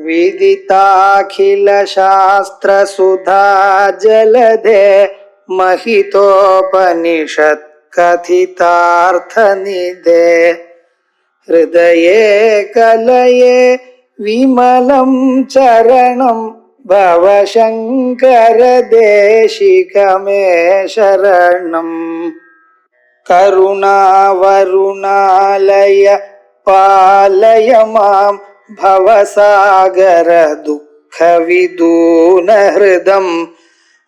विदिताखिलशास्त्रसुधा जलधे महितोपनिषत् कथितार्थनिधे हृदये कलये विमलं चरणं भवशङ्कर देशिकमे शरणम्। करुणावरुणालय पालय मां भवसागर दुःखविदूनहृदं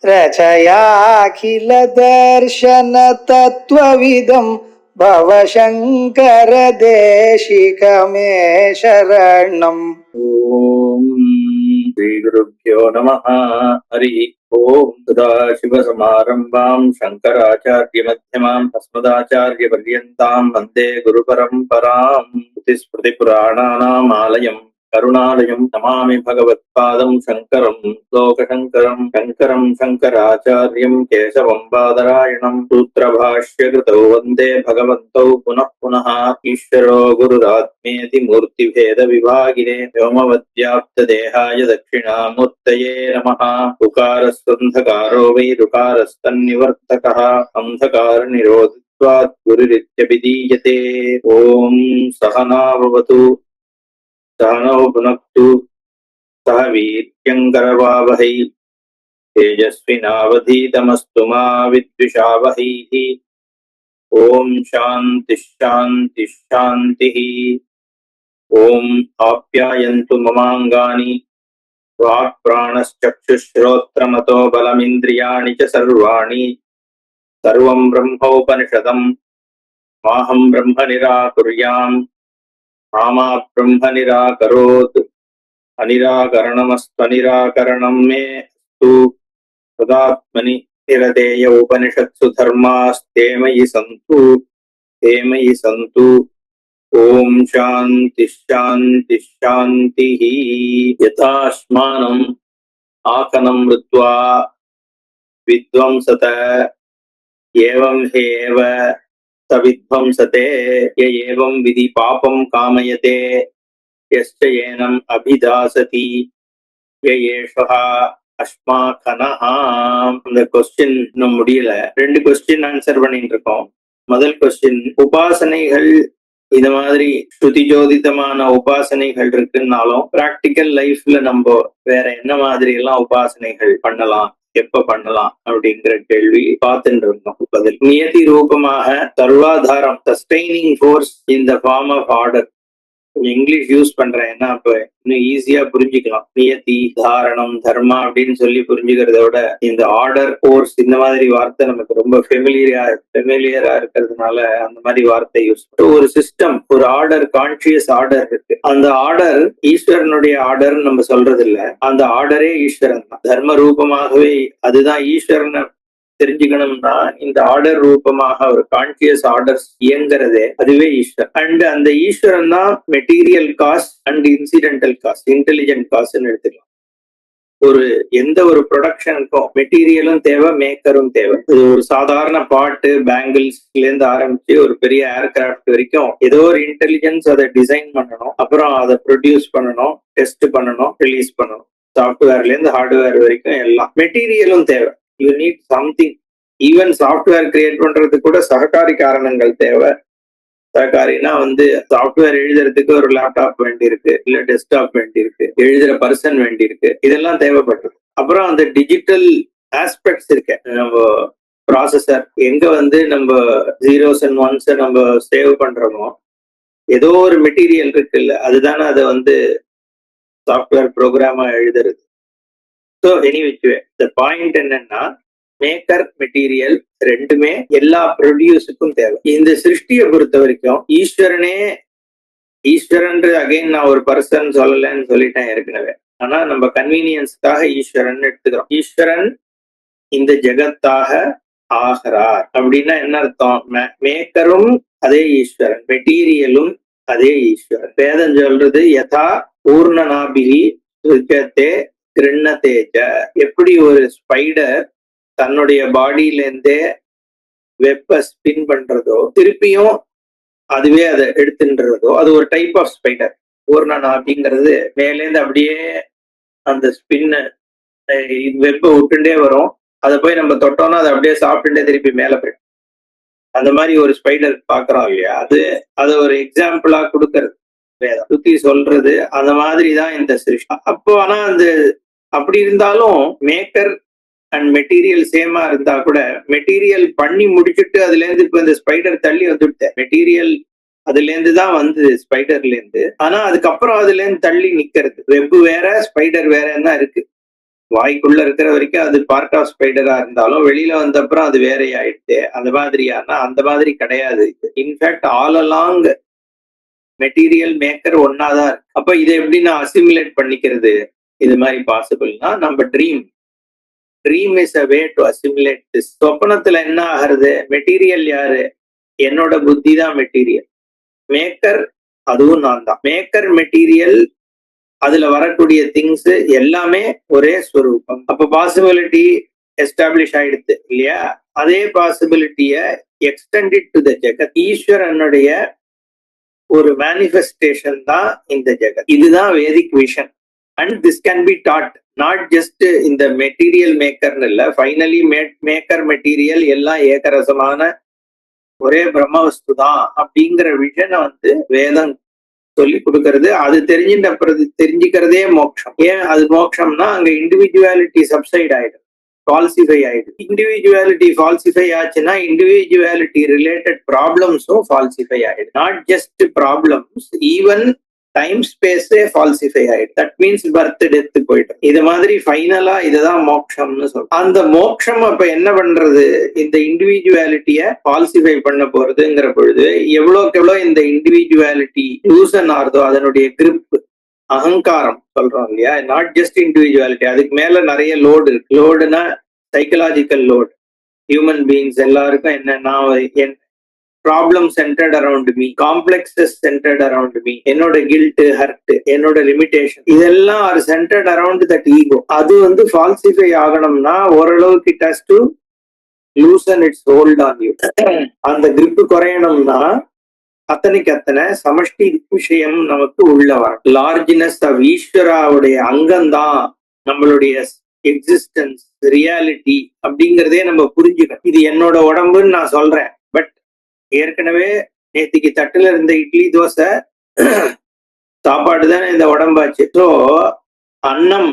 रचयाखिल दर्शन तत्त्वविदं भवशङ्कर देशिकमे शरणम्। ओम श्री गुरुभ्यो नमः। हरि ओम। सदाशिवसमारम्भां शंकराचार्य मध्यमाम् अस्मदाचार्य पर्यन्तां वन्दे गुरुपरम्पराम्। स्मृतिपुराणानाम् आलयम् करुणालयं नमामि भगवत्पादं शङ्करं लोकशङ्करं शङ्करं शङ्कराचार्यं केशवं बादरायणं सूत्रभाष्यकृतौ वन्दे भगवन्तौ पुनः पुनः। ईश्वरो गुरुरात्मेति मूर्तिभेदविभागिने व्योमवद्व्याप्तदेहाय दक्षिणामूर्तये नमः। उकारस्वन्धकारो वै ऋकारस्तन्निवर्तकः अन्धकारनिरोधत्वात् गुरुरित्यभिधीयते। ॐ सहना भवतु सहनौ भुनक्तु सह वीर्यङ्करवावहै तेजस्विनावधीतमस्तु मा विद्विषावहैः। ॐ शान्तिः शान्तिः शान्तिः। ॐ आप्यायन्तु ममाङ्गानि वाक्प्राणश्चक्षुश्रोत्रमतो बलमिन्द्रियाणि च सर्वाणि। सर्वं ब्रह्मोपनिषदम् माहं ब्रह्म निराकुर्याम् मामा ब्रह्म निराकरोत्। अनिराकरणमस्त्वनिराकरणं मे अस्तु। तदात्मनि निरतेय उपनिषत्सु धर्मास्ते मयि सन्तु ते मयि सन्तु। ॐ शान्तिः शान्तिः शान्तिः। यथाश्मानम् आकनं मृत्वा विध्वंसत एवं हेव विध्वंसते य एवं विधि पापं कामयते यश्च येनम् अभिदासति य एषः அஸ்மாகனஹ. இந்த கொஸ்டின் இன்னும் முடியல. 2 கொஸ்டின் ஆன்சர் பண்ணிட்டு இருக்கோம். முதல் கொஸ்டின், உபாசனைகள் இந்த மாதிரி ஸ்ருதி ஜோதிதமான உபாசனைகள் இருக்குன்னாலும் பிராக்டிக்கல் லைஃப்ல நம்ம வேற என்ன மாதிரி எல்லாம் உபாசனைகள் பண்ணலாம், எப்ப பண்ணலாம் அப்படிங்கிற கேள்வி பார்த்துட்டு இருந்தோம். பதில், நியதி ரூபமாக சர்வாதாரம் sustaining force in the form of order. English use பண்றேன், ஏன்னா இப்ப இன்னும் ஈஸியா புரிஞ்சுக்கலாம். நியதி, தாரணம், தர்மா அப்படின்னு சொல்லி புரிஞ்சுக்கிறத விட இந்த ஆர்டர், கோர்ஸ் இந்த மாதிரி வார்த்தை நமக்கு ரொம்ப ஃபெமிலியரா இருக்கிறதுனால அந்த மாதிரி வார்த்தை யூஸ் பண்ணுறோம். ஒரு சிஸ்டம், ஒரு ஆர்டர், கான்சியஸ் ஆர்டர் இருக்கு. அந்த ஆர்டர் ஈஸ்வரனுடைய ஆர்டர்ன்னு நம்ம சொல்றது இல்ல. அந்த ஆர்டரே ஈஸ்வரன் தான். தர்ம ரூபமாகவே அதுதான் ஈஸ்வரனை தெரிஞ்சுக்கணும்னா இந்த ஆர்டர் ரூபமாக ஒரு கான்சியஸ் ஆர்டர்ஸ் இயங்குறதே அதுவே ஈஸ்வரன். அண்ட் அந்த ஈஸ்வரன் தான் material cause and incidental cause, intelligent காஸ்ட்னு எடுத்துக்கலாம். எந்த ஒரு ப்ரொடக்ஷனுக்கும் மெட்டீரியலும் தேவை, மேக்கரும் தேவை. ஒரு சாதாரண பாட்டு, பேங்கிள்ஸ்ல இருந்து ஆரம்பிச்சு ஒரு பெரிய ஏர்கிராஃப்ட் வரைக்கும் ஏதோ ஒரு இன்டெலிஜென்ஸ் அதை டிசைன் பண்ணணும், அப்புறம் அதை ப்ரொடியூஸ் பண்ணணும், டெஸ்ட் பண்ணணும், ரிலீஸ் பண்ணணும். சாஃப்ட்வேர்ல இருந்து ஹார்ட்வேர் வரைக்கும் எல்லாம் மெட்டீரியலும் தேவை. You need something. Even software create பண்றதுக்கு கூட சககாரி காரணங்கள் தேவை. சககாரினா சாஃப்ட்வேர் எழுதுறதுக்கு ஒரு லேப்டாப் வேண்டி இருக்கு, இல்ல டெஸ்க்டாப் வேண்டி இருக்கு, எழுதுற பர்சன் வேண்டி இருக்கு, இதெல்லாம் தேவைப்படுறது. அப்புறம் அந்த டிஜிட்டல் ஆஸ்பெக்ட்ஸ் இருக்கு. நம்ம ப்ராசஸர் எங்க நம்ம ஜீரோஸ் அண்ட் ஒன்ஸ் நம்ம சேவ் பண்றோமோ ஏதோ ஒரு மெட்டீரியல் இருக்குல்ல, அதுதானே அதை சாஃப்ட்வேர் ப்ரோக்ராமா எழுதுறது. ஸோ எனிவே த பாயிண்ட் என்னன்னா, மேக்கர், மெட்டீரியல் ரெண்டுமே எல்லா ப்ரொடியூஸுக்கும் தேவை. இந்த சிருஷ்டியை பொறுத்த வரைக்கும் ஈஸ்வரன் அகைன் நான் ஒரு பர்சன் சொல்லலன்னு சொல்லிட்டேன் ஏற்கனவே. ஆனா நம்ம கன்வீனியன்ஸ்க்காக ஈஸ்வரன் எடுத்துக்கிறோம். ஈஸ்வரன் இந்த ஜெகத்தாக ஆகிறார் அப்படின்னா என்ன அர்த்தம்? மேக்கரும் அதே ஈஸ்வரன், மெட்டீரியலும் அதே ஈஸ்வரன். வேதம் சொல்றது யதா பூர்ணநாபிகி சுஜத்தே கிருண்ணதேஜ. எப்படி ஒரு ஸ்பைடர் தன்னுடைய பாடியில இருந்தே வெப்ப ஸ்பின் பண்றதோ திருப்பியும் அதுவே அதை எடுத்துன்றதோ, அது ஒரு டைப் ஆஃப் ஸ்பைடர். பூர்ணனா அப்படிங்கிறது மேலேருந்து அப்படியே அந்த ஸ்பின்னு வெப்ப விட்டுட்டே வரும். அதை போய் நம்ம தொட்டோம்னா அதை அப்படியே சாப்பிட்டுட்டே திருப்பி மேல போயிடும். அந்த மாதிரி ஒரு ஸ்பைடர் பாக்குறோம் இல்லையா, அது ஒரு எக்ஸாம்பிளா கொடுக்கறது வேதம் சுத்தி சொல்றது. அந்த மாதிரிதான் இந்த சிருஷ்டி. அப்போ ஆனா அந்த அப்படி இருந்தாலும் மேக்கர் அண்ட் மெட்டீரியல் சேமா இருந்தா கூட மெட்டீரியல் பண்ணி முடிச்சுட்டு அதுல இருந்து இப்ப இந்த ஸ்பைடர் தள்ளி வந்துட்டு மெட்டீரியல் அதுல இருந்து தான் வந்து ஸ்பைடர்ல இருந்து. ஆனா அதுக்கப்புறம் அதுல இருந்து தள்ளி நிக்கிறது வெப் வேற ஸ்பைடர் வேறன்னா இருக்கு. வாய்க்குள்ள இருக்கிற வரைக்கும் அது பார்ட் ஆஃப் ஸ்பைடரா இருந்தாலும் வெளியில வந்த அப்புறம் அது வேற ஆயிடுச்சு. அந்த மாதிரியானா அந்த மாதிரி கிடையாது. In fact all along material maker ஒன்னாதான் இருக்கு. அப்ப இதை எப்படி நான் அசிமுலேட் பண்ணிக்கிறது? இது மாதிரி பாசிபிள்னா நம்ம dream is a way to assimilate this. சொப்பனத்துல என்ன ஆகிறது? மெட்டீரியல் யாரு? என்னோட புத்தி தான் மெட்டீரியல். மேக்கர் அதுவும் நான் தான். மேக்கர் மெட்டீரியல் அதுல வரக்கூடிய திங்ஸ் எல்லாமே ஒரே ஸ்வரூபம். அப்ப பாசிபிலிட்டி எஸ்டாப்ளிஷ் ஆயிடுது இல்லையா? அதே பாசிபிலிட்டிய எக்ஸ்டெண்டட் டு த ஜெகத். ஈஸ்வரனுடைய ஒரு மேனிஃபெஸ்டேஷன் தான் இந்த ஜெகத். இதுதான் Vedic vision. And this can be taught, not just இந்த மெட்டீரியல் மேக்கர்னு இல்ல, ஃபைனலி மேக்கர் மெட்டீரியல் எல்லாம் ஏகரசமான ஒரே பிரம்மவஸ்து தான் அப்படிங்கிற விஷனை வந்து வேதம் சொல்லி கொடுக்கறது. அது தெரிஞ்சுக்கிறதே மோட்சம். ஏன் அது மோட்சம்னா அங்க இண்டிவிஜுவாலிட்டி சப்சைட் ஆயிடும், ஃபால்சிஃபை ஆயிடும். இண்டிவிஜுவாலிட்டி ஃபால்சிஃபை ஆச்சுன்னா இண்டிவிஜுவாலிட்டி ரிலேட்டட் ப்ராப்ளம்ஸும் ஃபால்சிஃபை ஆயிடும். Not just problems, even time ஸ்பேஸே ஃபால்சிஃபை ஆயிடும். தட் மீன்ஸ் பர்த் டெத் போயிடும். இது மாதிரி ஃபைனலா இதுதான் மோட்சம்னு சொல்றோம். அந்த மோட்சம் அப்ப என்ன பண்றது? இந்த இண்டிவிஜுவாலிட்டிய ஃபால்சிஃபை பண்ண போறதுங்கிற பொழுது எவ்வளோக்கு எவ்வளவு இந்த இண்டிவிஜுவாலிட்டி லூசன் ஆறுதோ அதனுடைய கிரிப், அகங்காரம் சொல்றோம் இல்லையா, நாட் ஜஸ்ட் இண்டிவிஜுவாலிட்டி, அதுக்கு மேல நிறைய லோடு இருக்கு. லோடுனா சைக்கலாஜிக்கல் லோடு. ஹியூமன் பீயிங்ஸ் எல்லாருக்கும் என்னன்னா problem centred around me, complexes centred around me, என்னோட கில்ட், ஹர்ட், என்னோட லிமிடேஷன், இதெல்லாம் are centred around that ego. அது வந்து ஃபால்சிஃபை ஆகணும்னா ஓரளவுக்கு it has to loosen its hold on you. அந்த கிரிப் குறையணும்னா அத்தனை சமஷ்டி விஷயம் நமக்கு உள்ள வரும். லார்ஜ்னஸ் ஆஃப் ஈஸ்வராவுடைய அங்கம்தான் நம்மளுடைய எக்ஸிஸ்டன்ஸ், ரியாலிட்டி அப்படிங்கிறதே நம்ம புரிஞ்சுக்கணும். இது என்னோட உடம்புன்னு நான் சொல்றேன், பட் ஏற்கனவே நேத்திக்கு தட்டுல இருந்த இட்லி தோசை சாப்பாடு தானே இந்த உடம்பாச்சு. ஸோ அன்னம்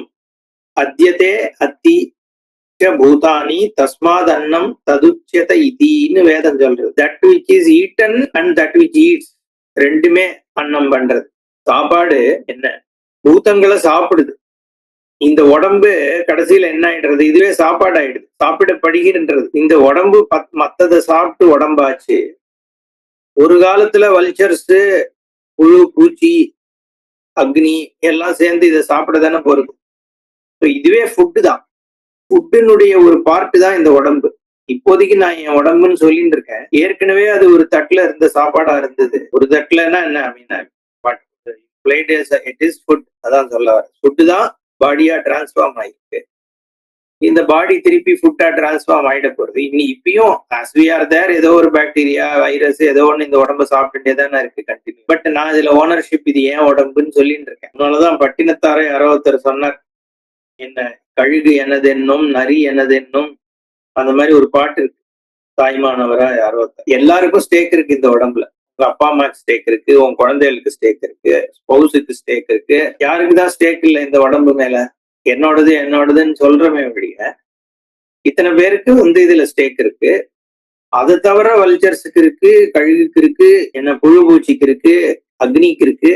அத்தியதே அத்தி பூதானி தஸ்மாத் அன்னம் ததுச்சியத இதின்னு வேதம் சொல்றது. That which is eaten and that which eats, ரெண்டுமே அன்னம் பண்றது. சாப்பாடு என்ன பூதங்களை சாப்பிடுது. இந்த உடம்பு கடைசியில என்ன ஆயிடுறது? இதுவே சாப்பாடு ஆயிடுது, சாப்பிடப்படுகின்றது. இந்த உடம்பு மத்ததை சாப்பிட்டு உடம்பாச்சு. ஒரு காலத்துல வல்ச்சர்ஸ், புழு, பூச்சி, அக்னி எல்லாம் சேர்ந்து இதை சாப்பிட தானே போறது. இதுவே ஃபுட்டு தான். ஃபுட்டினுடைய ஒரு பார்ட் தான் இந்த உடம்பு. இப்போதைக்கு நான் என் உடம்புன்னு சொல்லிட்டு இருக்கேன். ஏற்கனவே அது ஒரு தட்டுல இருந்த சாப்பாடா இருந்தது. ஒரு தட்டுலன்னா என்ன அப்படின்னா, பட் இட் இஸ் ஃபுட். அதான் சொல்ல வர. ஃபுட்டு தான் பாடியா டிரான்ஸ்ஃபார்ம் ஆயிருக்கு. இந்த பாடி திருப்பி ஃபுட்டா டிரான்ஸ்ஃபார்ம் ஆயிட போறது. இப்பயும் as we are there, ஏதோ ஒரு பாக்டீரியா, வைரஸ், ஏதோ ஒண்ணு இந்த உடம்ப சாப்பிட்டுட்டே தானே இருக்கு கண்டினியூ. பட் நான் இதுல ஓனர்ஷிப், இது ஏன் உடம்புன்னு சொல்லிட்டு இருக்கேன். அதனாலதான் பட்டினத்தாரை யாரோ ஒருத்தர் சொன்னார், என்ன கழுகு எனதென்னும் நரி எனதென்னும், அந்த மாதிரி ஒரு பாட்டு இருக்கு. தாய்மானவரா யாரோ ஒருத்தர். எல்லாருக்கும் ஸ்டேக் இருக்கு இந்த உடம்புல. உங்க அப்பா அம்மாக்கு ஸ்டேக் இருக்கு, உன் குழந்தைகளுக்கு ஸ்டேக் இருக்கு, ஸ்பௌஸுக்கு ஸ்டேக் இருக்கு. யாருக்குதான் ஸ்டேக் இல்லை இந்த உடம்பு மேல? என்னோடதுன்னு சொல்றமே அப்படிய இத்தனை பேருக்கு வந்து இதுல ஸ்டேக் இருக்கு. அதை தவிர வல்ச்சர்ஸுக்கு இருக்கு, கழுகுக்கு இருக்கு, என்ன புழு பூச்சிக்கு இருக்கு, அக்னிக்கு இருக்கு,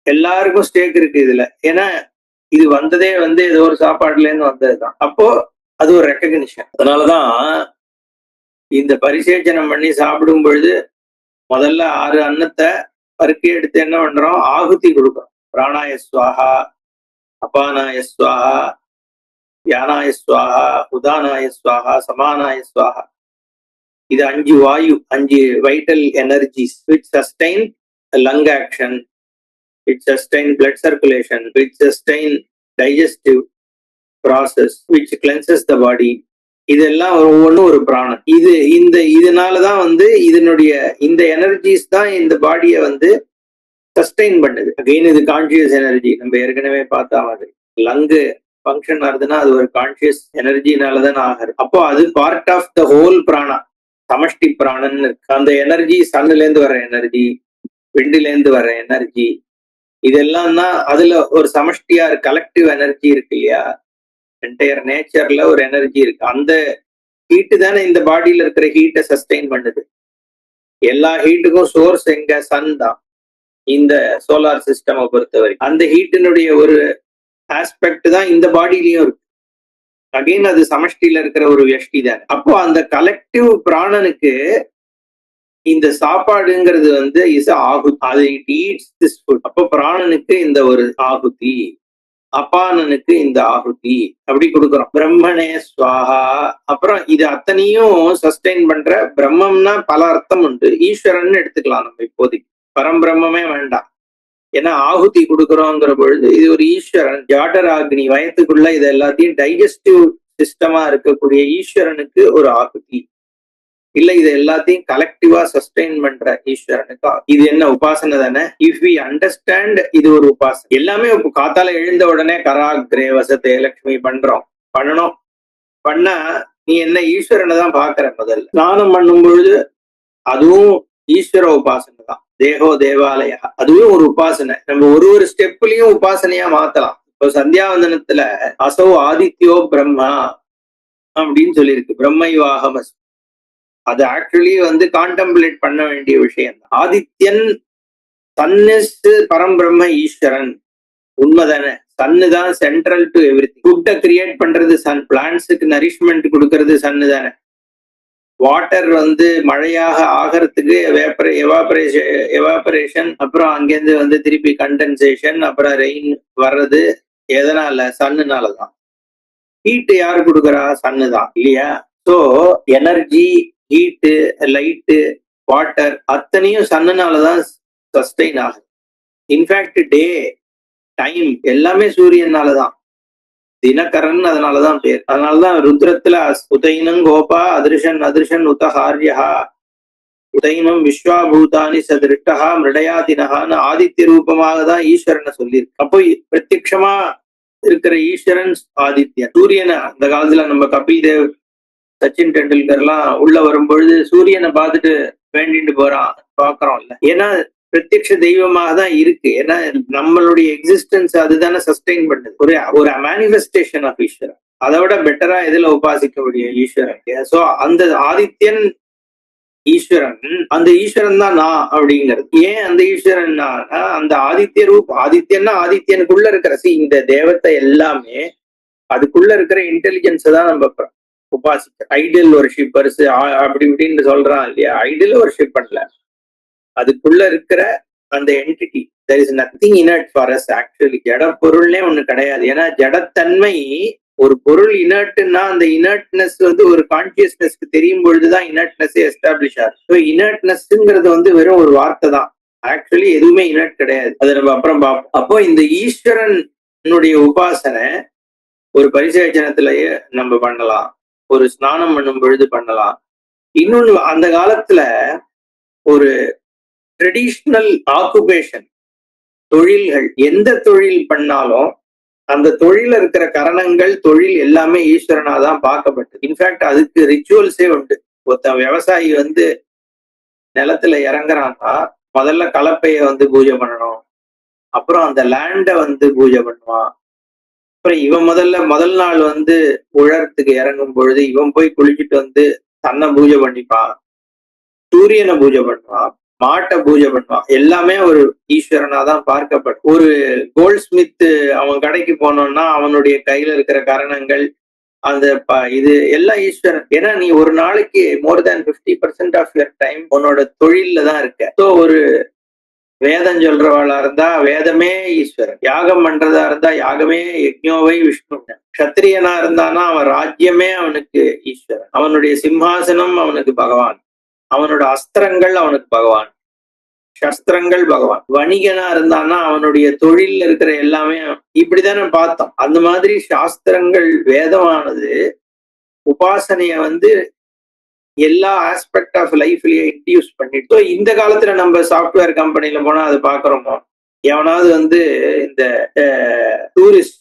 எல்லாருக்கும் ஸ்டேக் இருக்கு இதுல. ஏன்னா இது வந்ததே வந்து ஏதோ ஒரு சாப்பாடுல இருந்து வந்ததுதான். அப்போ அது ஒரு ரெக்கக்னிஷன். அதனாலதான் இந்த பரிசேச்சனம் பண்ணி சாப்பிடும் பொழுது முதல்ல 6 அன்னத்தை பருக்கி எடுத்து என்ன பண்றோம்? ஆகுதி கொடுக்குறோம். பிராணாய ஸ்வாஹா, அபானாய ஸ்வாஹா, யானாய ஸ்வாஹா, உதானாய ஸ்வாஹா, சமானாய ஸ்வாஹா. இது 5 வாயு, 5 vital energies which sustain lung action, which sustain blood circulation, which sustain digestive process, which cleanses the body. இதெல்லாம் ஒவ்வொன்றும் ஒரு பிராணம். இதனாலதான் வந்து இதனுடைய இந்த எனர்ஜிஸ் தான் இந்த பாடியை வந்து சஸ்டெயின் பண்ணுது. அகைன் இது கான்சியஸ் எனர்ஜி. நம்ம ஏற்கனவே பார்த்தா மாதிரி லங்கு ஃபங்க்ஷன் ஆகுதுன்னா அது ஒரு கான்சியஸ் எனர்ஜினாலதான் ஆகுது. அப்போ அது பார்ட் ஆஃப் த ஹோல் பிராணா, சமஷ்டி பிராணன் இருக்கு. அந்த எனர்ஜி சன்னுல இருந்து வர எனர்ஜி, விண்டுல இருந்து வர எனர்ஜி, இதெல்லாம் தான் அதுல ஒரு சமஷ்டியா கலெக்டிவ் எனர்ஜி இருக்கு இல்லையா. என்டையர் நேச்சர்ல ஒரு எனர்ஜி இருக்கு. அந்த ஹீட்டு தானே இந்த பாடியில இருக்கிற ஹீட்டை சஸ்டெயின் பண்ணுது. எல்லா ஹீட்டுக்கும் சோர்ஸ் எங்க? சன் தான். இந்த சோலார் சிஸ்டம் பொறுத்தவரை அந்த ஹீட்டினுடைய ஒரு ஆஸ்பெக்ட் தான் இந்த பாடியிலயும் இருக்கு. அகைன் அது சமஷ்டியில இருக்கிற ஒரு வியஷ்டி தான். அப்போ அந்த கலெக்டிவ் பிராணனுக்கு இந்த சாப்பாடுங்கிறது இஸ் ஆகுதி. அது இட் ஈட்ஸ் திஸ் ஃபுட். அப்போ பிராணனுக்கு இந்த ஒரு ஆகுதி, அபானனுக்கு இந்த ஆகுதி அப்படி கொடுக்குறோம். பிரம்மனே ஸ்வாஹா. அப்புறம் இது அத்தனையும் சஸ்டெயின் பண்ற பிரம்மம்னா பல அர்த்தம் உண்டு. ஈஸ்வரன் எடுத்துக்கலாம் நம்ம இப்போதைக்கு. பரம்பிரம்மே வேண்டாம். ஏன்னா ஆகுதி கொடுக்குறோங்கிற பொழுது இது ஒரு ஈஸ்வரன், ஜாடராக்னி வயத்துக்குள்ள இது எல்லாத்தையும் டைஜஸ்டிவ் சிஸ்டமா இருக்கக்கூடிய ஈஸ்வரனுக்கு ஒரு ஆகுதி. இல்ல இது எல்லாத்தையும் கலெக்டிவா சஸ்டெயின் பண்ற ஈஸ்வரனுக்கு இது என்ன? உபாசனை தானே. இஃப் வி அண்டர்ஸ்டாண்ட் இது ஒரு உபாசனை. எல்லாமே காத்தால எழுந்த உடனே கராக்ரே வசத்தே லட்சுமி பண்ணணும். பண்ணா நீ என்ன ஈஸ்வரனை தான் பாக்குற. முதல்ல ஸ்நானம் பண்ணும் பொழுது அதுவும் ஈஸ்வர உபாசனை தான். தேகோ தேவாலயா, அதுவும் ஒரு உபாசனை. நம்ம ஒரு ஸ்டெப்லயும் உபாசனையா மாத்தலாம். இப்போ சந்தியாவந்தனத்துல அசோ ஆதித்யோ பிரம்மா அப்படின்னு சொல்லியிருக்கு. பிரம்மைவாகமஸ். அது ஆக்சுவலி கான்டெம்ப்ளேட் பண்ண வேண்டிய விஷயம். ஆதித்யன் சன்னிஸ் பரம்பிரம்ம ஈஸ்வரன். உண்மைதானே? சன்னு தான் சென்ட்ரல் டு எவ்ரிதிங். ஃபுட்டை கிரியேட் பண்றது சன், பிளான்ட்ஸுக்கு நரிஷ்மெண்ட் கொடுக்கறது சன்னு தானே. வாட்டர் மழையாக ஆகிறதுக்கு எவாபரேஷன், அப்புறம் அங்கேருந்து திருப்பி கண்டென்சேஷன், அப்புறம் ரெயின் வர்றது எதனால? சன்னுனாலதான். ஹீட் யாரு கொடுக்குறா? சன்னு தான் இல்லையா. So energy, heat, light, water அத்தனையும் சன்னுனாலதான் சஸ்டெயின் ஆகுது. இன்ஃபேக்ட் டே, டைம் எல்லாமே சூரியனாலதான். தினகரன் அதனாலதான் பேர். அதனாலதான் ருத்ரத்துல உதைனம் கோபா அதிருஷன் உதஹாரியா உதைனம் விஸ்வாபூதானி சதிருஷ்டா மிருடயாதினகான்னு ஆதித்ய ரூபமாக தான் ஈஸ்வரனை சொல்லியிருக்கு. அப்போ பிரத்யட்சமா இருக்கிற ஈஸ்வரன் ஆதித்யன். சூரியனை அந்த காலத்துல நம்ம கபில் தேவ், சச்சின் டெண்டுல்கர் எல்லாம் உள்ள வரும்பொழுது சூரியனை பார்த்துட்டு வேண்டிட்டு போறான், பாக்குறோம் இல்ல. ஏன்னா பிரத்யக்ஷ தெய்வமாக தான் இருக்கு. ஏன்னா நம்மளுடைய எக்ஸிஸ்டன்ஸ் அதுதானே சஸ்டெயின் பண்ணுது. ஒரு மேனிஃபெஸ்டேஷன் ஆஃப் ஈஸ்வரன். அதை விட பெட்டரா எதுல உபாசிக்க முடியும்? ஈஸ்வரன். சோ அந்த ஆதித்யன் ஈஸ்வரன், அந்த ஈஸ்வரன் தான் நான் அப்படிங்கிறது. ஏன் அந்த ஈஸ்வரன்? அந்த ஆதித்ய ரூப், ஆதித்யன்னா ஆதித்யனுக்குள்ள இருக்கிற இந்த தேவத்தை எல்லாமே அதுக்குள்ள இருக்கிற இன்டெலிஜென்ஸ் தான் நம்ம உபாசிக்க. ஐடியல் வர்ஷிப்பர்ஸ் அப்படி இப்படின்னு சொல்றான் இல்லையா. ஐடியல் வர்ஷிப் பண்ணல, அதுக்குள்ள இருக்கிற அந்த entity. there is nothing inert for us actually. ஜட பொருள்னே ஒண்ணு கிடையாது. ஏன்னா ஜடத்தன்மை ஒரு பொருள் இனர்ட்னா அந்த இனர்ட்னஸ் ஒரு கான்சியஸ்னஸ்க்கு தெரியும் பொழுதுதான் இனர்ட்னஸ் எஸ்டாப்ளிஷ் ஆகுது. ஸோ இனர்ட்னஸ் வெறும் ஒரு வார்த்தை தான். ஆக்சுவலி எதுவுமே இனர்ட் கிடையாது. அதை நம்ம அப்புறம் பார்ப்போம். அப்போ இந்த ஈஸ்வரனுடைய உபாசனை ஒரு பரிசேச்சனத்திலேயே நம்ம பண்ணலாம், ஒரு ஸ்நானம் பண்ணும் பொழுது பண்ணலாம். இன்னொன்னு, அந்த காலத்துல ஒரு ட்ரெடிஷ்னல் ஆக்குபேஷன், தொழில்கள், எந்த தொழில் பண்ணாலும் அந்த தொழில இருக்கிற கரணங்கள், தொழில் எல்லாமே ஈஸ்வரனாதான் பார்க்கப்பட்டது. இன்ஃபேக்ட் அதுக்கு ரிச்சுவல்ஸே உண்டு. ஒருத்தன் விவசாயி நிலத்துல இறங்குறான்னா முதல்ல கலப்பைய பூஜை பண்ணணும், அப்புறம் அந்த லேண்டை பூஜை பண்ணுவான். அப்புறம் இவன் முதல் நாள் உழறதுக்கு இறங்கும் பொழுது இவன் போய் குளிச்சுட்டு தன்னை பூஜை பண்ணிப்பான், சூரியனை பூஜை பண்ணுவான், மாட்டை பூஜை பண்ணுவான். எல்லாமே ஒரு ஈஸ்வரனா தான் பார்க்கப்படும். ஒரு கோல்ட் ஸ்மித் அவன் கடைக்கு போனோம்னா அவனுடைய கையில இருக்கிற கரணங்கள், அந்த இது எல்லாம் ஈஸ்வரன். ஏன்னா நீ ஒரு நாளைக்கு மோர் தேன் 50% ஆஃப் யுவர் டைம் உன்னோட தொழில்ல தான் இருக்க. ஸோ ஒரு வேதம் சொல்றவாளா இருந்தா வேதமே ஈஸ்வரன், யாகம் பண்றதா இருந்தா யாகமே யஜ்ஞோவை விஷ்ணு, க்ஷத்திரியனா இருந்தானா அவன் ராஜ்யமே அவனுக்கு ஈஸ்வரன், அவனுடைய சிம்ஹாசனம் அவனுக்கு பகவான், அவனோட அஸ்திரங்கள் அவனுக்கு பகவான், சஸ்திரங்கள் பகவான். வணிகனா இருந்தான்னா அவனுடைய தொழில் இருக்கிற எல்லாமே. இப்படிதானே பார்த்தோம். அந்த மாதிரி சாஸ்திரங்கள், வேதமானது உபாசனைய எல்லா ஆஸ்பெக்ட் ஆஃப் லைஃப்லயே இன்டியூஸ் பண்ணிட்டு இந்த காலத்துல நம்ம சாஃப்ட்வேர் கம்பெனில போனா அது பாக்குறோமோ, எவனாவது வந்து இந்த டூரிஸ்ட்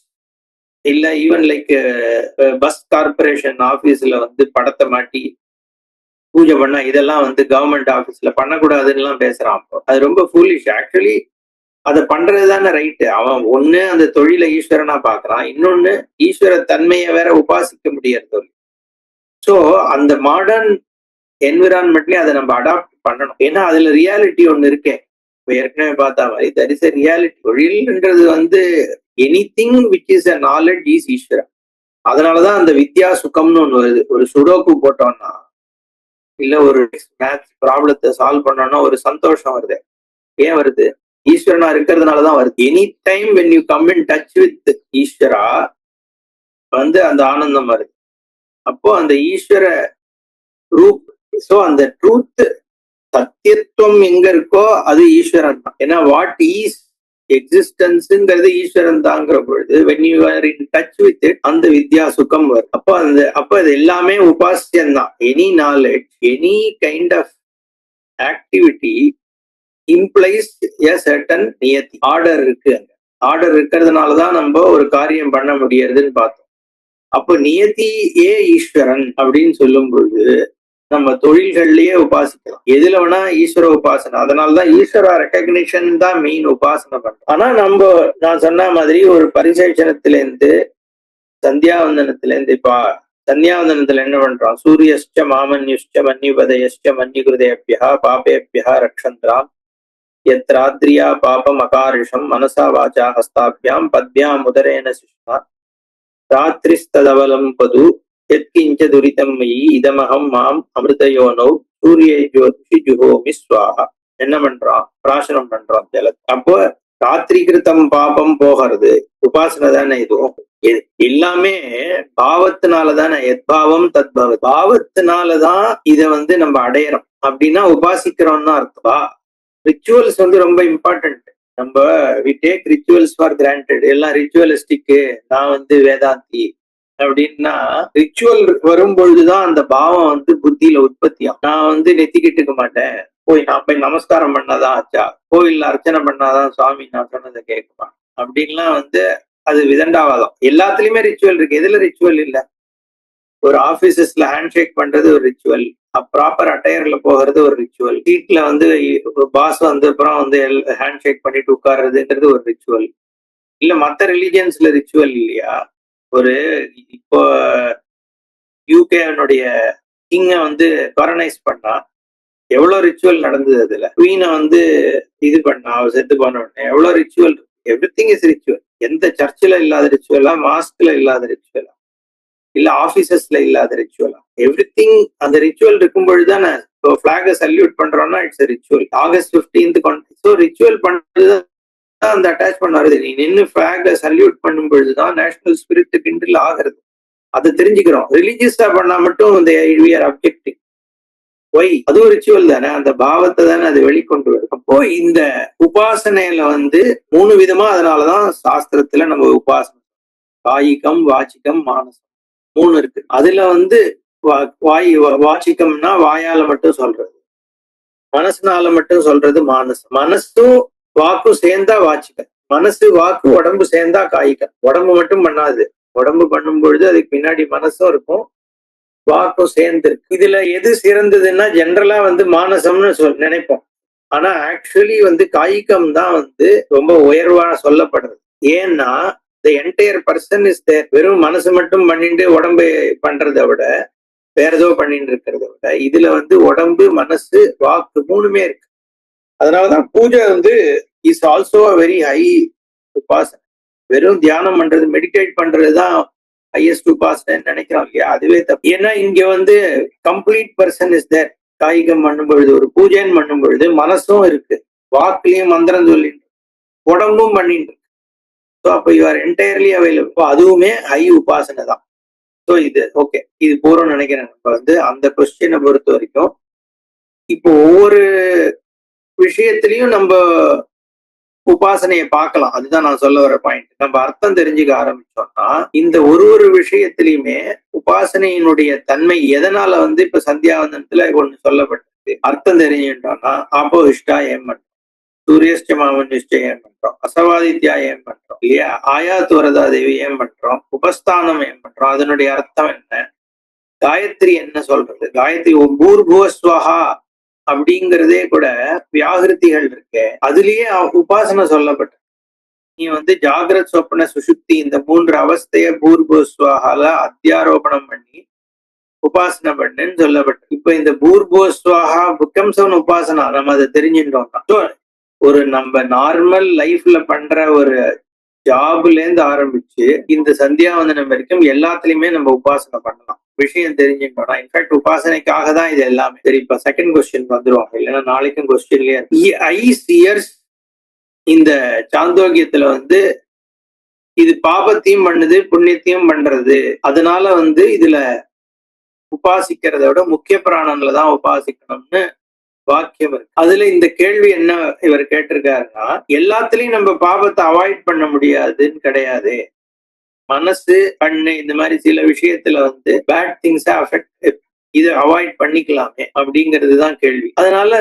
இல்ல ஈவன் லைக் பஸ் கார்பரேஷன் ஆபீஸ்ல வந்து படத்தை மாட்டி பூஜை பண்ணா இதெல்லாம் வந்து கவர்மெண்ட் ஆபீஸ்ல பண்ணக்கூடாதுன்னு எல்லாம் பேசுறான். அது ரொம்ப ஃபூலிஷ். ஆக்சுவலி அதை பண்றது தானே ரைட்டு. அவன் ஒண்ணு அந்த தொழிலை ஈஸ்வரனா பாக்குறான், இன்னொன்னு ஈஸ்வர தன்மையை வேற உபாசிக்க முடியறது. ஸோ அந்த மாடர்ன் என்விரான்மெண்ட்லயே அதை நம்ம அடாப்ட் பண்ணணும். ஏன்னா அதுல ரியாலிட்டி ஒண்ணு இருக்கேன். இப்ப ஏற்கனவே பார்த்தா மாதிரி தட் இஸ் எ ரியாலிட்டி. தொழில்ன்றது வந்து anything which is a knowledge is Eswaran. அதனாலதான் அந்த வித்யா சுகம்னு ஒண்ணு வருது. ஒரு சுடோக்கு போட்டோம்னா இல்ல ஒரு மேத்ஸ் ப்ராப்ளத்தை சால்வ் பண்ணோம்னா ஒரு சந்தோஷம் வருது. ஏன் வருது? ஈஸ்வரனா இருக்கிறதுனாலதான் வருது. Any time when you come in touch with ஈஸ்வரா வந்து அந்த ஆனந்தம் வருது. அப்போ அந்த ஈஸ்வர ரூப், சோ அந்த ட்ரூத் சத்தியத்துவம் எங்க இருக்கோ அது ஈஸ்வரன் தான். ஏன்னா வாட் ஈஸ் எக்ஸிஸ்டன்ஸ்ங்கிறது ஈஸ்வரன் தாங்கிற பொழுது when you are in touch with it அந்த வித்யா சுகம் வரும். அப்போ அது எல்லாமே உபாசியம் தான். Any knowledge, any kind of activity implies a certain நியதி. ஆர்டர் இருக்கு. அங்க ஆர்டர் இருக்கிறதுனாலதான் நம்ம ஒரு காரியம் பண்ண முடியறதுன்னு பார்த்தோம். அப்போ நியதி ஏ ஈஸ்வரன் அப்படின்னு சொல்லும் பொழுது நம்ம தொழில்கள்லயே உபாசிக்கலாம். எதுல வேணா ஈஸ்வர உபாசனை. அதனாலதான் ஈஸ்வர ரெகக்னிஷன் தான் மெயின் உபாசனை பண்றோம். ஆனா நான் சொன்ன மாதிரி ஒரு பரிசேஷனத்துல இருந்து சந்தியாவந்தனத்துல இருந்து இப்ப சந்தியாவந்தனத்துல என்ன பண்றோம்? சூரியஸ்ச மாமன்யுஷ்ச மன்யுபதயஸ்ச மன்யுகிருதேபியா பாபேபியா ரக்ஷந்திராம் யத்ராத்ரியா பாபம் அகாரிஷம் மனசா வாச்சா ஹஸ்தாபியாம் பத்யாம் உதரேன சிஷ்ணா ராத்திரிஸ்ததவலம் பது எத்கிஞ்ச துரிதம் மயி இதமகம் மாம் அமிர்தயோனோ சூரிய ஜோதிஷி ஜுஹோமி ஸ்வாஹா. என்ன பண்றான்? பிராசனம் பண்றான் ஜல. அப்போ ராத்திரிகிருத்தம் பாபம் போகிறது உபாசனை தானே. இதுவும் எல்லாமே பாவத்தினாலதானே. எத்பாவம் தத்பவ. பாவத்தினாலதான் இத வந்து நம்ம அடையறோம். அப்படின்னா உபாசிக்கிறோம்னு அர்த்தமா? ரிச்சுவல்ஸ் வந்து ரொம்ப இம்பார்ட்டன்ட். நம்ம we take rituals for granted. எல்லாம் ரிச்சுவலிஸ்டிக்கு, நான் வந்து வேதாந்தி அப்படின்னா ரிச்சுவல் வரும்பொழுதுதான் அந்த பாவம் வந்து புத்தியில உற்பத்தியாகும். நான் வந்து நெத்திக்கிட்டுக்க மாட்டேன், நான் போய் நமஸ்காரம் பண்ணாதான் ஆச்சா, கோயில்ல அர்ச்சனை பண்ணாதான் சுவாமி நான் சொன்னதை கேட்குமா அப்படின்லாம் வந்து அது விதண்டாவாதம். எல்லாத்துலயுமே ரிச்சுவல் இருக்கு. எதுல ரிச்சுவல் இல்ல? ஒரு ஆபீசஸ்ல ஹேண்ட் ஷேக் பண்றது ஒரு ரிச்சுவல், ப்ராப்பர் அட்டையர்ல போகிறது ஒரு ரிச்சுவல், சீட்ல வந்து பாஸ் வந்து அப்புறம் வந்து ஹேண்ட் ஷேக் பண்ணிட்டு உட்கார்றதுன்றது ஒரு ரிச்சுவல். இல்ல மத்த ரிலிஜியன்ஸ்ல ரிச்சுவல் இல்லையா? ஒரு இப்போ யூகேனுடைய கிங்க வந்து காரனைஸ் பண்ணா எவ்வளவு ரிச்சுவல் நடந்தது. அதுல குவீனை வந்து இது பண்ணா, அவர் செத்து போன உடனே எவ்வளவு ரிச்சுவல். Everything is ritual. எந்த சர்ச்சில் இல்லாத ரிச்சுவலா, மாஸ்க்ல இல்லாத ரிச்சுவலா, இல்ல ஆபீசஸ்ல இல்லாத ரிச்சுவலா? எவ்ரிதிங் அந்த ரிச்சுவல் இருக்கும் பொழுதுதானே. இப்போ பிளாக சல்யூட் பண்றோம்னா it's ritual. August 15th so ritual பண்றது அந்த அட்டாச்மெண்ட் வருது. நீ நின்று பிளாக சல்யூட் பண்ணும் பொழுதுதான் நேஷனல் ஸ்பிரிட் கிண்டில் ஆகிறது. அதை தெரிஞ்சுக்கிறோம். ரிலீஜியஸா பண்ணா மட்டும் இந்த வி ஆர் அப்ஜெக்டிங். ஒய் அது ஒரு ரிச்சுவல் தானே. அந்த பாவத்தை தானே அது வெளிக்கொண்டு வரும். அப்போ இந்த உபாசனையில வந்து 3 விதமா, அதனாலதான் சாஸ்திரத்துல நம்ம உபாசனை காயிகம் வாச்சிகம் மானசம் 3 இருக்கு. அதுல வந்து வாச்சிகம்னா வாயால மட்டும் சொல்றது, மனசுனால மட்டும் சொல்றது மானசம். மனசும் வாக்கும் சேர்ந்தா வாச்சிக்கம். மனசு வாக்கு உடம்பு சேர்ந்தா காய்கம். உடம்பு மட்டும் பண்ணாது. உடம்பு பண்ணும் பொழுது அதுக்கு பின்னாடி மனசும் இருக்கும், வாக்கும் சேர்ந்து இருக்கு. இதுல எது சிறந்ததுன்னா ஜென்ரலா வந்து மானசம்னு நினைப்போம். ஆனா ஆக்சுவலி வந்து காய்கம் தான் வந்து ரொம்ப உயர்வா சொல்லப்படுறது. ஏன்னா the entire person is there. வெறும் மனசு மட்டும் பண்ணிட்டு உடம்பு பண்றதை விட, வேற ஏதோ பண்ணிட்டு இருக்கிறத விட, இதுல வந்து உடம்பு மனசு வாக்கு 3மே இருக்கு. அதனாலதான் பூஜை வந்து is also a very high உபாசனை. வெறும் தியானம் பண்றது, மெடிடேட் பண்றதுதான் ஹையஸ்ட் உபாசனைன்னு நினைக்கிறோம் இல்லையா? அதுவே தப்பு. ஏன்னா இங்க வந்து கம்ப்ளீட் பர்சன் இஸ் தேர். காய்கம் பண்ணும் பொழுது, ஒரு பூஜைன்னு பண்ணும் பொழுது மனசும் இருக்கு, வாக்குலயும் மந்திரம் சொல்லிட்டு, உடம்பும் பண்ணிட்டு. ஸோ அப்போ யூ ஆர் என்டையர்லி அவைலபிள். அதுவுமே ஹை உபாசனை தான். ஸோ இது ஓகே, இது போறோம்னு நினைக்கிறேன். நம்ம வந்து அந்த கொஸ்டினை பொறுத்த வரைக்கும் இப்போ ஒவ்வொரு விஷயத்திலையும் நம்ம உபாசனையை பார்க்கலாம். அதுதான் நான் சொல்ல வர பாயிண்ட். நம்ம அர்த்தம் தெரிஞ்சுக்க ஆரம்பிச்சோம்னா இந்த ஒரு விஷயத்திலையுமே உபாசனையினுடைய தன்மை எதனால வந்து இப்ப சந்தியாவந்தனத்துல ஒண்ணு சொல்லப்பட்டிருக்கு, அர்த்தம் தெரிஞ்சுட்டோம்னா ஆபோஹிஷ்டா ஏன் பண்றோம், சூரியஸ்டமாவன்னிஷ்ட ஏன் பண்றோம், அசவாதித்யா ஏன் பண்றோம் இல்லையா, ஆயாத் வரதா தேவி ஏன் பண்றோம், உபஸ்தானம் ஏன் பண்றோம், அதனுடைய அர்த்தம் என்ன, காயத்ரி என்ன சொல்றது, காயத்ரி பூர்புவஸ்வஹா அப்படிங்கிறதே கூட வியாகிருதிகள் இருக்கு, அதுலயே உபாசனை சொல்லப்பட்ட. நீ வந்து ஜாகிரத் சொப்பன சுஷுப்தி இந்த 3 அவஸ்தைய பூர்புவஸ்வாகால அத்தியாரோபணம் பண்ணி உபாசனை பண்ணுன்னு சொல்லப்பட்ட. இப்ப இந்த பூர்புவஸ்வாகா புக்கம்சவன் உபாசனா நம்ம அதை தெரிஞ்சுட்டோம்னா ஒரு நம்ம நார்மல் லைஃப்ல பண்ற ஒரு ஜாப்ல இருந்து ஆரம்பிச்சு இந்த சந்தியாவந்தனம் வரைக்கும் எல்லாத்துலயுமே நம்ம உபாசனை பண்ணலாம், விஷயம் தெரிஞ்சுட்டோம்னா. இன்ஃபேக்ட் உபாசனைக்காக தான் இது எல்லாமே. சரி, இப்ப செகண்ட் கொஸ்டின் வந்துருவாங்க, இல்லைன்னா நாளைக்கும் கொஸ்டின்லயே ஐஸ் இயர்ஸ் இந்த சாந்தோக்கியத்துல வந்து இது பாபத்தையும் பண்ணுது புண்ணியத்தையும் பண்றது, அதனால வந்து இதுல உபாசிக்கிறத விட முக்கிய பிராணன்ல தான் உபாசிக்கணும்னு வாக்கியம் இருக்கு. அதுல இந்த கேள்வி என்ன இவர் கேட்டிருக்காருன்னா, எல்லாத்துலயும் நம்ம பாபத்தை அவாய்ட் பண்ண முடியாதுன்னு கிடையாது, மனசு கண்ணு இந்த மாதிரி சில விஷயத்துல வந்து பேட் திங்ஸ் அஃபெக்ட், இதை அவாய்ட் பண்ணிக்கலாமே அப்படிங்கிறது தான் கேள்வி. அதனால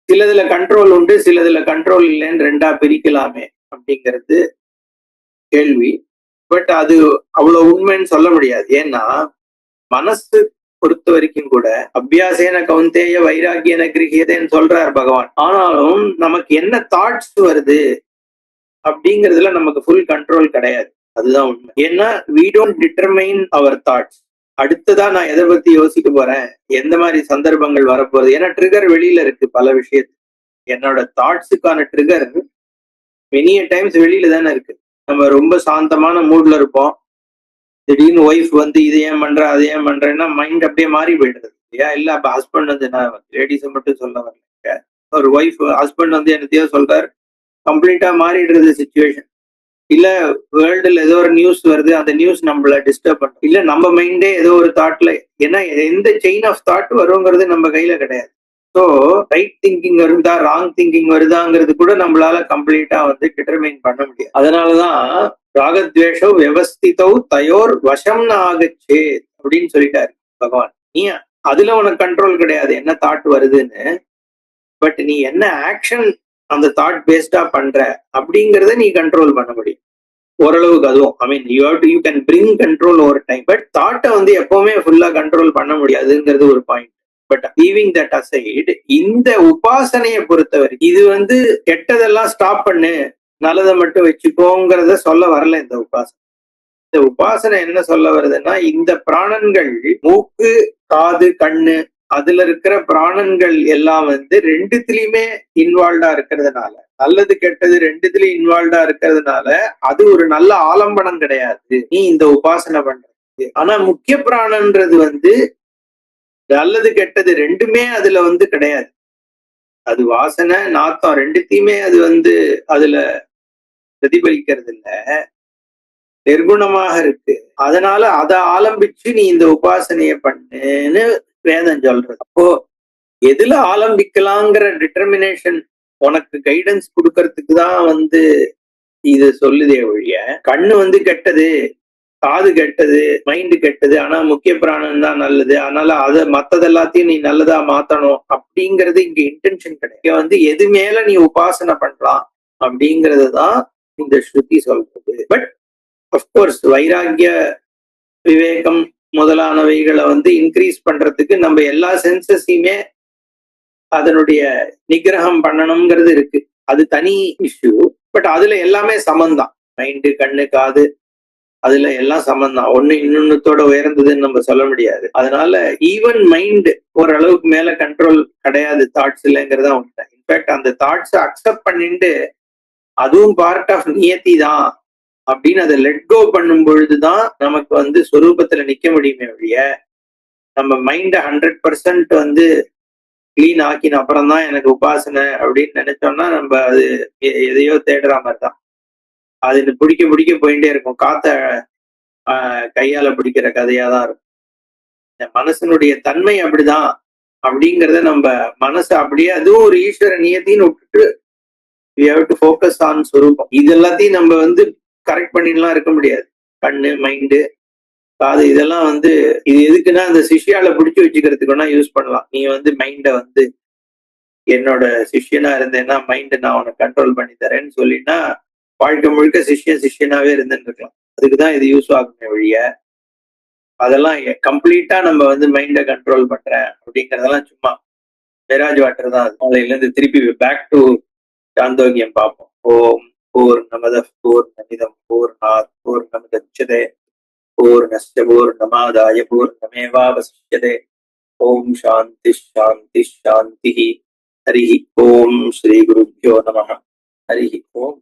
சிலதுல கண்ட்ரோல் உண்டு சிலதுல கண்ட்ரோல் இல்லைன்னு 2ஆ பிரிக்கலாமே அப்படிங்கிறது கேள்வி. பட் அது அவ்வளவு உண்மைன்னு சொல்ல முடியாது. ஏன்னா மனசு பொறுத்த வரைக்கும் கூட அபியாசேன கௌந்தேய வைராகியன கிரகியதேன்னு சொல்றார் பகவான். ஆனாலும் நமக்கு என்ன தாட்ஸ் வருது அப்படிங்கிறதுல நமக்கு ஃபுல் கண்ட்ரோல் கிடையாது, அதுதான் உண்மை. ஏன்னா we don't determine our thoughts. அடுத்ததா நான் எதை பத்தி யோசிக்க போறேன், எந்த மாதிரி சந்தர்ப்பங்கள் வரப்போகுது, ஏன்னா ட்ரிகர் வெளியில இருக்கு பல விஷயத்து. என்னோட தாட்ஸுக்கான ட்ரிகர் மெனிய டைம்ஸ் வெளியில தானே இருக்கு. நம்ம ரொம்ப சாந்தமான மூட்ல இருப்போம், திடீர்னு ஒய்ஃப் வந்து இது ஏன் பண்ற அது ஏன் பண்றேன்னா மைண்ட் அப்படியே மாறி போயிடுறது இல்லையா. இல்ல அப்ப ஹஸ்பண்ட் வந்து, நான் லேடிஸை மட்டும் சொல்ல வரல, ஒரு ஒய்ஃப் ஹஸ்பண்ட் வந்து என்னத்தையோ சொல்றாரு, கம்ப்ளீட்டா மாறிடுறது சுச்சுவேஷன். இல்ல வேர்ல்டுல ஏதோ ஒரு நியூஸ் வருது, அந்த நியூஸ் நம்மள டிஸ்டர்ப் பண்ணும், இல்ல நம்ம மைண்டே ஏதோ ஒரு தாட்ல, ஏன்னா எந்த செயின் ஆஃப் தாட் வருங்கிறது நம்ம கையில கிடையாது. ஸோ ரைட் திங்கிங் வருதா ராங் திங்கிங் வருதாங்கிறது கூட நம்மளால கம்ப்ளீட்டா வந்து டிட்டர்மைன் பண்ண முடியாது. அதனாலதான் ராகத்வேஷோ வியவஸ்திதௌ தயோர் வசம் ஆகச்சே அப்படின்னு சொல்லிட்டாரு பகவான். நீ அதுல உனக்கு கண்ட்ரோல் கிடையாது என்ன தாட் வருதுன்னு, பட் நீ என்ன ஆக்ஷன் அந்த தாட் பேஸ்டா பண்ற அப்படிங்கறத நீ கண்ட்ரோல் பண்ண முடியும் ஓரளவுக்கு. அதுவும் I mean you can bring control over time, but தாட்டை வந்து எப்பவுமே ஃபுல்லா கண்ட்ரோல் பண்ண முடியாதுங்கிறது ஒரு point. But leaving that aside, இந்த உபாசனையை பொறுத்தவரை இது வந்து கெட்டதெல்லாம் ஸ்டாப் பண்ணு நல்லதை மட்டும் வச்சுக்கோங்கிறத சொல்ல வரல இந்த உபாசனை. இந்த உபாசனை என்ன சொல்ல வருதுன்னா, இந்த பிராணன்கள் மூக்கு காது கண்ணு அதுல இருக்கிற பிராணன்கள் எல்லாம் வந்து ரெண்டுத்திலயுமே இன்வால்வ்டா இருக்கிறதுனால, நல்லது கெட்டது ரெண்டுத்திலயும் இன்வால்வ்டா இருக்கிறதுனால அது ஒரு நல்ல ஆலம்பனம் கிடையாது நீ இந்த உபாசனை பண்றது. ஆனா முக்கிய பிராணன்றது வந்து நல்லது கெட்டது ரெண்டுமே அதுல வந்து கிடையாது, அது வாசனை நாத்தம் ரெண்டுத்தையுமே அது வந்து அதுல பிரதிபலிக்கிறது இல்ல, நிர்குணமாக இருக்கு. அதனால அதை ஆலம்பிச்சு நீ இந்த உபாசனைய பண்ணுன்னு வேதம் சொல்றது. அப்போ எதுல ஆலம்பிக்கலாங்கிற டிட்டர்மினேஷன் உனக்கு கைடன்ஸ் கொடுக்கறதுக்கு தான் வந்து இது சொல்லுதே ஒழிய, கண்ணு வந்து கெட்டது காது கெட்டது மைண்டு கெட்டது ஆனா முக்கிய பிராணம் தான் நல்லது அதனால அதை மத்தது எல்லாத்தையும் நீ நல்லதா மாத்தணும் அப்படிங்கிறது இங்க இன்டென்ஷன் கிடையாது. வந்து எது மேல நீ உபாசனை பண்ணலாம் அப்படிங்கிறது தான் இந்த ஸ்ருதி சொல்றது. பட் அஃப்கோர்ஸ் வைராகிய விவேகம் முதலானவைகளை வந்து இன்க்ரீஸ் பண்றதுக்கு நம்ம எல்லா சென்சஸையுமே அதனுடைய நிகிரகம் பண்ணணுங்கிறது இருக்கு, அது தனி இஷ்யூ. பட் அதுல எல்லாமே சமந்தான், மைண்டு கண்ணு காது அதுல எல்லாம் சமந்தான், ஒண்ணு இன்னொன்னுத்தோட உயர்ந்ததுன்னு நம்ம சொல்ல முடியாது. அதனால ஈவன் மைண்ட் ஓரளவுக்கு மேல கண்ட்ரோல் கிடையாது தாட்ஸ் இல்லைங்கிறதா உண்மை. இன்ஃபேக்ட் அந்த தாட்ஸ் அக்செப்ட் பண்ணிட்டு அதுவும் பார்ட் ஆஃப் நியத்தி தான் அப்படின்னு அதை லெட் கோ பண்ணும் பொழுதுதான் நமக்கு வந்து சொரூபத்துல நிக்க முடியுமே ஒழிய, நம்ம மைண்ட 100% வந்து கிளீன் ஆக்கின அப்புறம் தான் எனக்கு உபாசனை அப்படின்னு நினைச்சோம்னா நம்ம அது எதையோ தேடுற மாதிரி தான், அது பிடிக்க போயிட்டே இருக்கும், காத்த கையால பிடிக்கிற கதையா தான் இருக்கும். மனசனுடைய தன்மை அப்படிதான் அப்படிங்கிறத நம்ம மனசு அப்படியே அதுவும் ஒரு ஈஸ்வர நியத்தின்னு விட்டுட்டு we have to focus on ஸ்வரூபம். இது எல்லாத்தையும் நம்ம வந்து கரெக்ட் பண்ணிடலாம் இருக்க முடியாது. கண்ணு மைண்டு அது இதெல்லாம் வந்து இது எதுக்குன்னா அந்த சிஷ்யால பிடிச்சு வச்சுக்கிறதுக்குன்னா யூஸ் பண்ணலாம். நீ வந்து மைண்ட வந்து என்னோட சிஷ்யனா இருந்தேன்னா மைண்ட் நான் உன்னை கண்ட்ரோல் பண்ணி தரேன்னு சொல்லினா வாழ்க்கை முழுக்க சிஷ்யனாவே இருந்துட்டு இருக்கலாம். அதுக்குதான் இது யூஸ் ஆகுமே ஒழிய அதெல்லாம் கம்ப்ளீட்டா நம்ம வந்து மைண்ட கண்ட்ரோல் பண்றேன் அப்படிங்கறதெல்லாம் சும்மா மிராஜ் வாட்டர் தான். அதுல இருந்து திருப்பி பேக் டு சாந்தோக்கியம் பார்ப்போம். ஓம் பூர்ணமத பூர்ணமிதம் பூர்ணாத் பூர்ணமுதச்யதே பூர்ணஸ்ய பூர்ணமாதாய பூர்ணமேவாவசிஷ்யதே. ஓம் சாந்தி சாந்தி சாந்தி. ஹரி ஓம் ஸ்ரீ குருभ्यो நமः. ஹரி ஓம்.